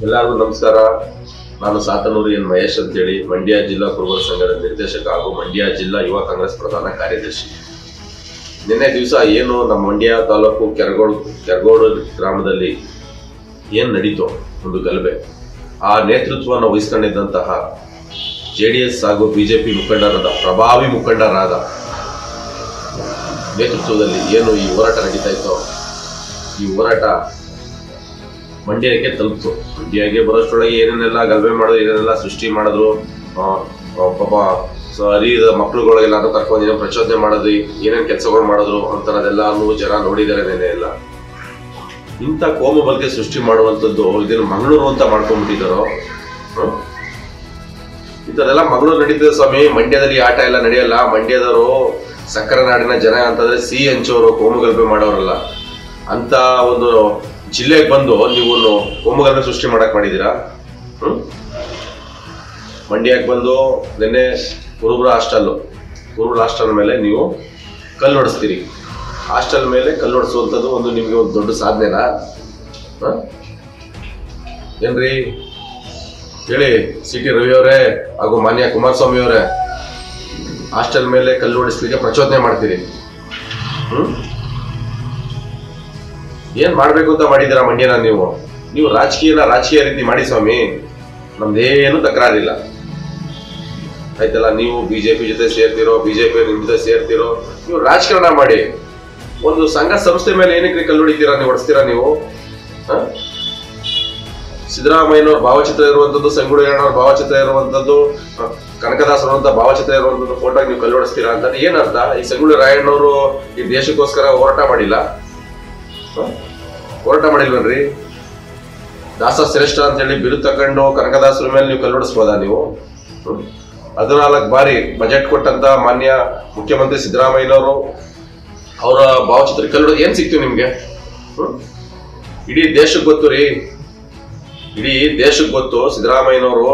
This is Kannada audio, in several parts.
ಎಲ್ಲರಿಗೂ ನಮಸ್ಕಾರ. ನಾನು ಸಾತನೂರು ಎನ್ ಮಹೇಶ್ ಅಂತೇಳಿ ಮಂಡ್ಯ ಜಿಲ್ಲಾ ಕುರುಬರ ಸಂಘದ ನಿರ್ದೇಶಕ ಹಾಗೂ ಮಂಡ್ಯ ಜಿಲ್ಲಾ ಯುವ ಕಾಂಗ್ರೆಸ್ ಪ್ರಧಾನ ಕಾರ್ಯದರ್ಶಿ. ನಿನ್ನೆ ದಿವಸ ಏನು ನಮ್ಮ ಮಂಡ್ಯ ತಾಲೂಕು ಕೆರಗೋಡು ಗ್ರಾಮದಲ್ಲಿ ಏನು ನಡೀತೋ ಒಂದು ಗಲಭೆ, ಆ ನೇತೃತ್ವವನ್ನು ವಹಿಸಿಕೊಂಡಿದ್ದಂತಹ JDS ಹಾಗೂ BJP ಮುಖಂಡರಾದ ಪ್ರಭಾವಿ ಮುಖಂಡರಾದ ನೇತೃತ್ವದಲ್ಲಿ ಏನು ಈ ಹೋರಾಟ ನಡೀತಾ ಇತ್ತೋ, ಈ ಹೋರಾಟ ಮಂಡ್ಯಕ್ಕೆ ತಲುಪ್ತು. ಮಂಡ್ಯಕ್ಕೆ ಬರೋಷ್ಟೊಳಗೆ ಏನೇನೆಲ್ಲ ಗಲಭೆ ಮಾಡೋದು, ಏನೇನೆಲ್ಲ ಸೃಷ್ಟಿ ಮಾಡಿದ್ರು, ಪಾಪ ಹರಿದ ಮಕ್ಕಳುಗಳಿಗೆಲ್ಲ ಕರ್ಕೊಂಡು ಏನೋ ಪ್ರಚೋದನೆ ಮಾಡೋದು, ಏನೇನು ಕೆಲಸಗಳು ಮಾಡಿದ್ರು ಅಂತದೆಲ್ಲಾನು ಜನ ನೋಡಿದ್ದಾರೆ. ನೆನೆ ಎಲ್ಲ ಇಂಥ ಕೋಮು ಬಗ್ಗೆ ಸೃಷ್ಟಿ ಮಾಡುವಂಥದ್ದು ಇದನ್ನು ಮಂಗಳೂರು ಅಂತ ಮಾಡ್ಕೊಂಡ್ಬಿಟ್ಟಿದ್ದಾರೋ. ಇಂಥದ್ದೆಲ್ಲ ಮಂಗಳೂರು ನಡೀತದೆ ಸ್ವಾಮಿ. ಮಂಡ್ಯದಲ್ಲಿ ಆಟ ಎಲ್ಲ ನಡೆಯಲ್ಲ. ಮಂಡ್ಯದವರು ಸಕ್ಕರೆ ನಾಡಿನ ಜನ ಅಂತಂದ್ರೆ ಸಿಹಿ ಹಂಚೋರು, ಕೋಮು ಗಲಭೆ ಮಾಡೋರಲ್ಲ. ಅಂತ ಒಂದು ಜಿಲ್ಲೆಗೆ ಬಂದು ನೀವು ಕೋಮುಗಲಭೆ ಸೃಷ್ಟಿ ಮಾಡಕ್ ಮಾಡಿದ್ದೀರಾ. ಮಂಡ್ಯಕ್ಕೆ ಬಂದು ನಿನ್ನೆ ಕುರುಬರ ಹಾಸ್ಟೆಲ್ ಮೇಲೆ ನೀವು ಕಲ್ಲು ಹೊಡಿಸ್ತೀರಿ. ಹಾಸ್ಟೆಲ್ ಮೇಲೆ ಕಲ್ಲು ಹೊಡಿಸುವಂಥದ್ದು ಒಂದು ನಿಮಗೆ ಒಂದು ದೊಡ್ಡ ಸಾಧನೆನಾ? ಏನ್ರಿ ಹೇಳಿ CT ರವಿ ಅವರೇ ಹಾಗೂ ಮಾನ್ಯ ಕುಮಾರಸ್ವಾಮಿ ಅವರೇ, ಹಾಸ್ಟೆಲ್ ಮೇಲೆ ಕಲ್ಲು ಹೊಡಿಸ್ಲಿಕ್ಕೆ ಪ್ರಚೋದನೆ ಮಾಡ್ತೀರಿ. ಏನ್ ಮಾಡ್ಬೇಕು ಅಂತ ಮಾಡಿದ್ದೀರಾ ಮಂಡ್ಯನ? ನೀವು ರಾಜಕೀಯ ರೀತಿ ಮಾಡಿ ಸ್ವಾಮಿ, ನಮ್ದೇನು ತಕರಾರಿಲ್ಲ ಆಯ್ತಲ್ಲ. ನೀವು BJP ಜೊತೆ ಸೇರ್ತಿರೋ, BJP ನಿಮ್ ಜೊತೆ ಸೇರ್ತಿರೋ, ನೀವು ರಾಜಕಾರಣ ಮಾಡಿ. ಒಂದು ಸಂಘ ಸಂಸ್ಥೆ ಮೇಲೆ ಏನಕ್ಕೆ ಕಲ್ಲು ಹೊಡಿತೀರಾ, ನೀವು ಹೊಡಿಸ್ತೀರಾ ನೀವು? ಸಿದ್ದರಾಮಯ್ಯನವ್ರ ಭಾವಚಿತ್ರ ಇರುವಂತದ್ದು, ಸಂಗೊಳ್ಳಿಯಣ್ಣವ್ರ ಭಾವಚಿತ್ರ ಇರುವಂತದ್ದು, ಕನಕದಾಸರಂತ ಭಾವಚಿತ್ರ ಇರುವಂತದ್ದು ಫೋಟೋಗೆ ನೀವು ಕಲ್ಲು ಹೊಡಿಸ್ತೀರಾ ಅಂತ ಏನರ್ಥ? ಈ ಸಂಗೊಳ್ಳಿ ರಾಯಣ್ಣವರು ಈ ದೇಶಕ್ಕೋಸ್ಕರ ಹೋರಾಟ ಮಾಡಿಲ್ವನ್ರಿ? ದಾಸ ಶ್ರೇಷ್ಠ ಅಂತ ಹೇಳಿ ಬಿರುದು ತಕೊಂಡು ಕನಕದಾಸರ ಮೇಲೆ ನೀವು ಕಲ್ಲು ಹೊಡಿಸ್ಬೋದಾ ನೀವು? 14 ಬಾರಿ ಬಜೆಟ್ ಕೊಟ್ಟಂತ ಮಾನ್ಯ ಮುಖ್ಯಮಂತ್ರಿ ಸಿದ್ದರಾಮಯ್ಯನವರು ಅವರ ಭಾವಚಿತ್ರ ಕಲ್ಲು ಏನ್ ಸಿಕ್ತು ನಿಮ್ಗೆ? ಇಡೀ ದೇಶಕ್ಕೆ ಗೊತ್ತು ರೀ, ಇಡೀ ದೇಶಕ್ಕೆ ಗೊತ್ತು ಸಿದ್ದರಾಮಯ್ಯನವರು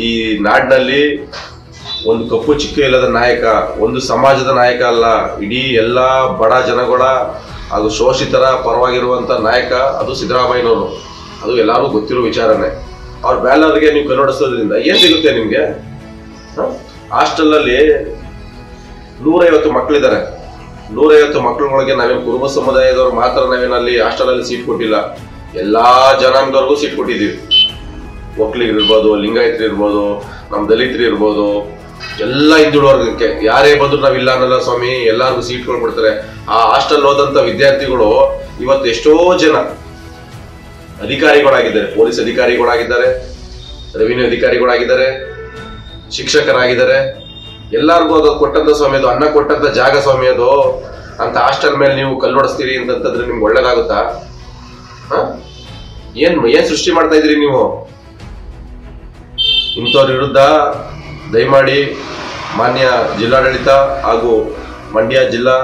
ಈ ನಾಡಿನಲ್ಲಿ ಒಂದು ಕಪ್ಪು ಚಿಕ್ಕ ಇಲ್ಲದ ನಾಯಕ, ಒಂದು ಸಮಾಜದ ನಾಯಕ ಅಲ್ಲ, ಇಡೀ ಎಲ್ಲಾ ಬಡ ಜನಗಳ ಹಾಗೂ ಶೋಷಿತರ ಪರವಾಗಿರುವಂತ ನಾಯಕ ಅದು ಸಿದ್ದರಾಮಯ್ಯನವರು. ಅದು ಎಲ್ಲರಿಗೂ ಗೊತ್ತಿರೋ ವಿಚಾರನೆ. ಅವ್ರ ಬ್ಯಾನರ್ಗೆ ನೀವು ಕನ್ನಡಿಸೋದ್ರಿಂದ ಏನ್ ಸಿಗುತ್ತೆ ನಿಮ್ಗೆ? ಹಾಸ್ಟೆಲ್ ಅಲ್ಲಿ 150 ಮಕ್ಕಳಿದ್ದಾರೆ. 150 ಮಕ್ಕಳುಗಳಿಗೆ ನಾವೇನು ಕುರುಬ ಸಮುದಾಯದವ್ರು ಮಾತ್ರ ನಾವೇನಲ್ಲಿ ಹಾಸ್ಟೆಲ್ ಅಲ್ಲಿ ಸೀಟ್ ಕೊಟ್ಟಿಲ್ಲ, ಎಲ್ಲಾ ಜನಾಂಗದವ್ರಿಗೂ ಸೀಟ್ ಕೊಟ್ಟಿದ್ದೀವಿ. ಒಕ್ಕಲಿಗರು ಇರ್ಬೋದು, ಲಿಂಗಾಯತರು ಇರ್ಬೋದು, ನಮ್ ದಲಿತರು ಇರ್ಬೋದು, ಎಲ್ಲ ಹಿಂದುಳಿದ ವರ್ಗಕ್ಕೆ ಯಾರೇ ಬಂದ್ರು ನಾವಿಲ್ಲ ಅನ್ನಲ್ಲ ಸ್ವಾಮಿ. ಎಲ್ಲಾರ್ಗು ಸೀಟ್ಗಳು ಕೊಡ್ತಾರೆ. ಆ ಹಾಸ್ಟೆಲ್ ಓದಂತ ವಿದ್ಯಾರ್ಥಿಗಳು ಇವತ್ತು ಎಷ್ಟೋ ಜನ ಅಧಿಕಾರಿಗಳಾಗಿದ್ದಾರೆ. Police ಅಧಿಕಾರಿಗಳಾಗಿದ್ದಾರೆ, revenue ಅಧಿಕಾರಿಗಳಾಗಿದ್ದಾರೆ, ಶಿಕ್ಷಕರಾಗಿದ್ದಾರೆ. ಎಲ್ಲಾರ್ಗು ಅದು ಕೊಟ್ಟಂತ ಸ್ವಾಮಿ, ಅದು ಅನ್ನ ಕೊಟ್ಟಂತ ಜಾಗ ಸ್ವಾಮಿ ಅದು. ಅಂತ ಹಾಸ್ಟೆಲ್ ಮೇಲೆ ನೀವು ಕಲ್ಲು ಹೊಡಿಸ್ತೀರಿ ಅಂತಂದ್ರೆ ನಿಮ್ಗೆ ಒಳ್ಳೇದಾಗುತ್ತಾ? ಏನ್ ಸೃಷ್ಟಿ ಮಾಡ್ತಾ ಇದ್ರಿ ನೀವು? ಇಂಥವ್ರ ವಿರುದ್ಧ ದಯಮಾಡಿ ಮಾನ್ಯ ಜಿಲ್ಲಾಡಳಿತ ಹಾಗೂ ಮಂಡ್ಯ ಜಿಲ್ಲಾ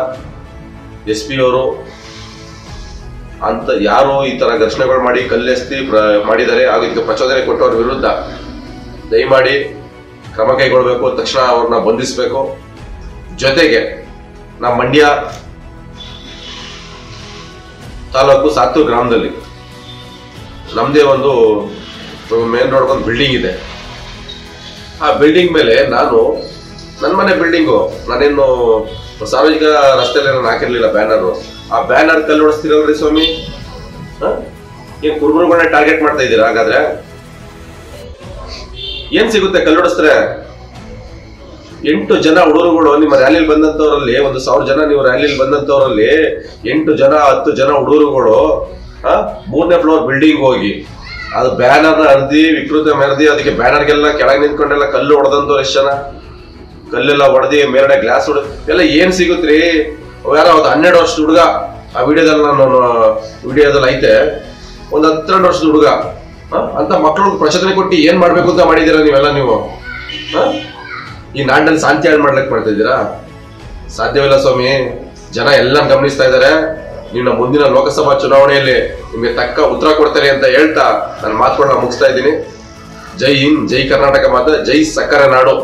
SP ಅವರು ಅಂತ ಯಾರು ಈ ತರ ಘರ್ಷಣೆಗಳು ಮಾಡಿ ಕಲ್ಲೆಸ್ತಿ ಮಾಡಿದ್ದಾರೆ ಹಾಗೂ ಇದಕ್ಕೆ ಪ್ರಚೋದನೆ ಕೊಟ್ಟವ್ರ ವಿರುದ್ಧ ದಯಮಾಡಿ ಕ್ರಮ ಕೈಗೊಳ್ಬೇಕು. ತಕ್ಷಣ ಅವ್ರನ್ನ ಬಂಧಿಸಬೇಕು. ಜೊತೆಗೆ ನಮ್ಮ ಮಂಡ್ಯ ತಾಲೂಕು ಸಾತೂರು ಗ್ರಾಮದಲ್ಲಿ ನಮ್ದೇ ಒಂದು ಮೇನ್ ರೋಡ್ ಒಂದು ಬಿಲ್ಡಿಂಗ್ ಇದೆ. ಆ ಬಿಲ್ಡಿಂಗ್ ಮೇಲೆ ನನ್ನ ಮನೆ ಬಿಲ್ಡಿಂಗು, ನಾನೇನು ಸಾರ್ವಜನಿಕ ರಸ್ತೆಯಲ್ಲಿ ನಾನು ಹಾಕಿರ್ಲಿಲ್ಲ ಬ್ಯಾನರ್. ಆ ಬ್ಯಾನರ್ ಕಲ್ಲು ಹೊಡಿಸ್ತಿರಲ್ರಿ ಸ್ವಾಮಿ. ಏನ್ ಕುರುಬರುಗಳನ್ನ ಟಾರ್ಗೆಟ್ ಮಾಡ್ತಾ ಇದ್ದೀರಾ? ಹಾಗಾದ್ರೆ ಏನ್ ಸಿಗುತ್ತೆ ಕಲ್ಲು ಹೊಡಿಸ್ತಾರೆ? 8 ಜನ ಹುಡುಗರುಗಳು ನಿಮ್ಮ ರ್ಯಾಲಿಲಿ ಬಂದಂತವ್ರಲ್ಲಿ, 1,000 ಜನ ನೀವು ರ್ಯಾಲಿಲಿ ಬಂದಂತವ್ರಲ್ಲಿ 8 ಜನ 10 ಜನ ಹುಡುಗರುಗಳು 3ನೇ ಫ್ಲೋರ್ ಬಿಲ್ಡಿಂಗ್ ಹೋಗಿ ಅದು ಬ್ಯಾನರ್ನ ಅರ್ದಿ ವಿಕೃತ ಮೆರೆದಿ ಅದಕ್ಕೆ ಬ್ಯಾನರ್ಗೆಲ್ಲ ಕೆಳಗೆ ನಿಂತ್ಕೊಂಡೆಲ್ಲ ಕಲ್ಲು ಹೊಡೆದಂತವ್ರು ಎಷ್ಟು ಜನ? ಕಲ್ಲೆಲ್ಲ ಹೊಡೆದಿ ಮೇಲ್ಗಡೆ ಗ್ಲಾಸ್ ಹೊಡೆದು ಎಲ್ಲ ಏನ್ ಸಿಗುತ್ತ್ರಿ? ಯಾರೋ 12 ವರ್ಷದ ಹುಡುಗ, ಆ ವಿಡಿಯೋದಲ್ಲಿ ಐತೆ, ಒಂದು 12 ವರ್ಷದ ಹುಡುಗ ಅಂತ ಮಕ್ಕಳು ಪ್ರಚೋದನೆ ಕೊಟ್ಟು ಏನ್ ಮಾಡ್ಬೇಕು ಅಂತ ಮಾಡಿದೀರಾ ನೀವೆಲ್ಲ? ನೀವು ಈ ನಾಡಿನಲ್ಲಿ ಶಾಂತಿ ಹಾಳು ಮಾಡ್ಲಿಕ್ಕೆ ಮಾಡ್ತಾ ಇದ್ದೀರಾ? ಸಾಧ್ಯವಿಲ್ಲ ಸ್ವಾಮಿ. ಜನ ಎಲ್ಲ ಗಮನಿಸ್ತಾ ಇದ್ದಾರೆ. ನಿಮ್ಮ ಮುಂದಿನ ಲೋಕಸಭಾ ಚುನಾವಣೆಯಲ್ಲಿ ನಿಮಗೆ ತಕ್ಕ ಉತ್ತರ ಕೊಡ್ತಾರೆ ಅಂತ ಹೇಳ್ತಾ ನನ್ನ ಮಾತುಗಳನ್ನ ಮುಗಿಸ್ತಾ ಇದ್ದೀನಿ. ಜೈ ಹಿಂದ್, ಜೈ ಕರ್ನಾಟಕ ಮಾತಾ, ಜೈ ಸಕ್ಕರೆ ನಾಡು.